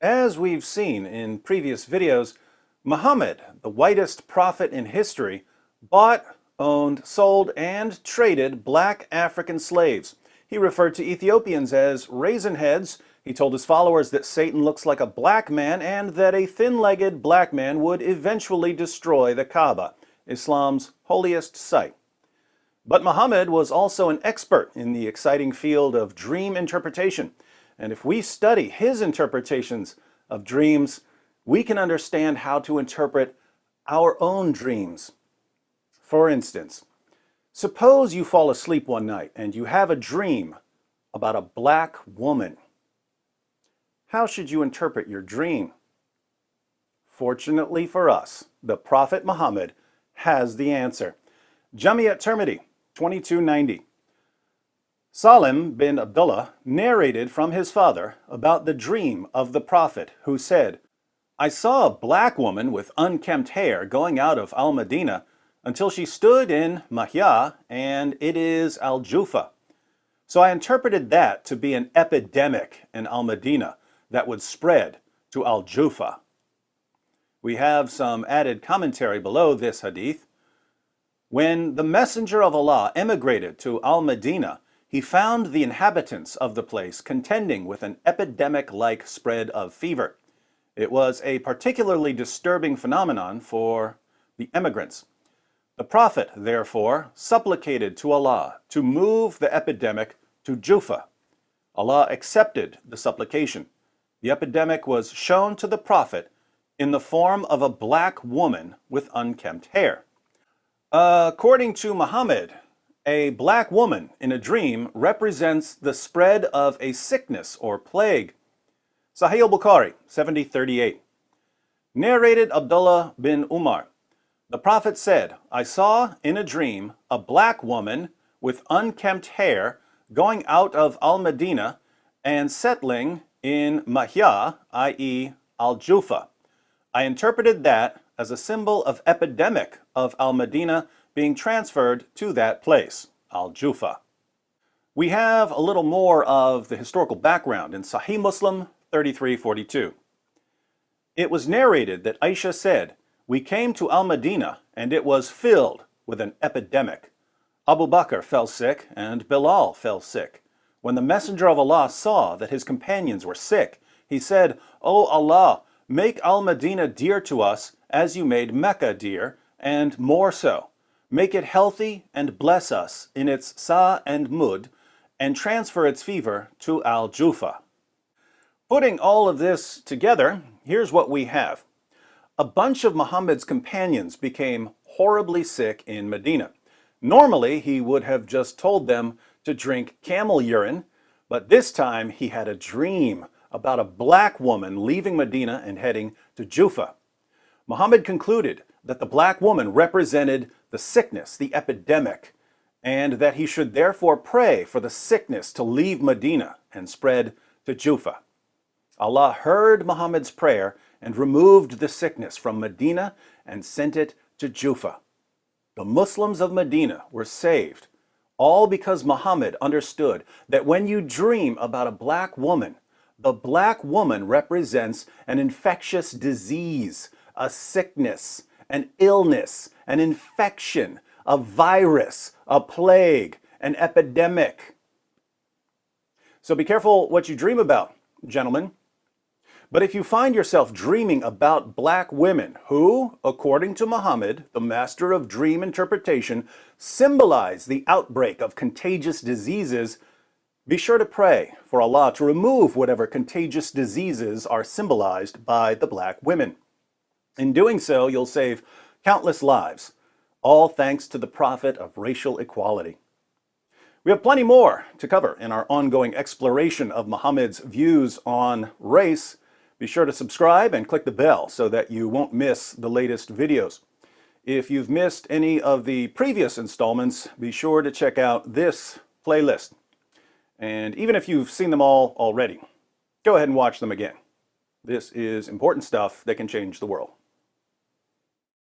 As we've seen in previous videos, Muhammad, the whitest prophet in history, bought, owned, sold, and traded black African slaves. He referred to Ethiopians as raisin heads. He told his followers that Satan looks like a black man and that a thin-legged black man would eventually destroy the Kaaba, Islam's holiest site. But Muhammad was also an expert in the exciting field of dream interpretation. And if we study his interpretations of dreams, we can understand how to interpret our own dreams. For instance, suppose you fall asleep one night and you have a dream about a black woman. How should you interpret your dream? Fortunately for us, the Prophet Muhammad has the answer. Jami at-Tirmidhi, 2290. Salim bin Abdullah narrated from his father about the dream of the Prophet, who said, "I saw a black woman with unkempt hair going out of Al-Madina until she stood in Mahya, and it is Al-Jufa. So I interpreted that to be an epidemic in Al-Madina that would spread to Al-Jufa." We have some added commentary below this hadith. When the Messenger of Allah emigrated to Al-Madina, he found the inhabitants of the place contending with an epidemic-like spread of fever. It was a particularly disturbing phenomenon for the emigrants. The Prophet, therefore, supplicated to Allah to move the epidemic to Jufa. Allah accepted the supplication. The epidemic was shown to the Prophet in the form of a black woman with unkempt hair. According to Muhammad, a black woman in a dream represents the spread of a sickness or plague. Sahih al-Bukhari, 7038. Narrated Abdullah bin Umar. The Prophet said, "I saw in a dream a black woman with unkempt hair going out of Al-Madina and settling in Mahya, i.e. Al-Jufa. I interpreted that as a symbol of epidemic of Al-Madina being transferred to that place, Al-Jufa." We have a little more of the historical background in Sahih Muslim 3342. It was narrated that Aisha said, "We came to Al-Madina and it was filled with an epidemic. Abu Bakr fell sick and Bilal fell sick. When the Messenger of Allah saw that his companions were sick, he said, 'O Allah, make Al-Madina dear to us as you made Mecca dear, and more so. Make it healthy and bless us in its sa and mud, and transfer its fever to Al-Jufa.'" Putting all of this together, here's what we have. A bunch of Muhammad's companions became horribly sick in Medina. Normally, he would have just told them to drink camel urine, but this time he had a dream about a black woman leaving Medina and heading to Jufa. Muhammad concluded that the black woman represented the sickness, the epidemic, and that he should therefore pray for the sickness to leave Medina and spread to Jufa. Allah heard Muhammad's prayer and removed the sickness from Medina and sent it to Jufa. The Muslims of Medina were saved, all because Muhammad understood that when you dream about a black woman, the black woman represents an infectious disease, a sickness, an illness, an infection, a virus, a plague, an epidemic. So be careful what you dream about, gentlemen. But if you find yourself dreaming about black women who, according to Muhammad, the master of dream interpretation, symbolize the outbreak of contagious diseases, be sure to pray for Allah to remove whatever contagious diseases are symbolized by the black women. In doing so, you'll save countless lives, all thanks to the Prophet of racial equality. We have plenty more to cover in our ongoing exploration of Muhammad's views on race. Be sure to subscribe and click the bell so that you won't miss the latest videos. If you've missed any of the previous installments, be sure to check out this playlist. And even if you've seen them all already, go ahead and watch them again. This is important stuff that can change the world.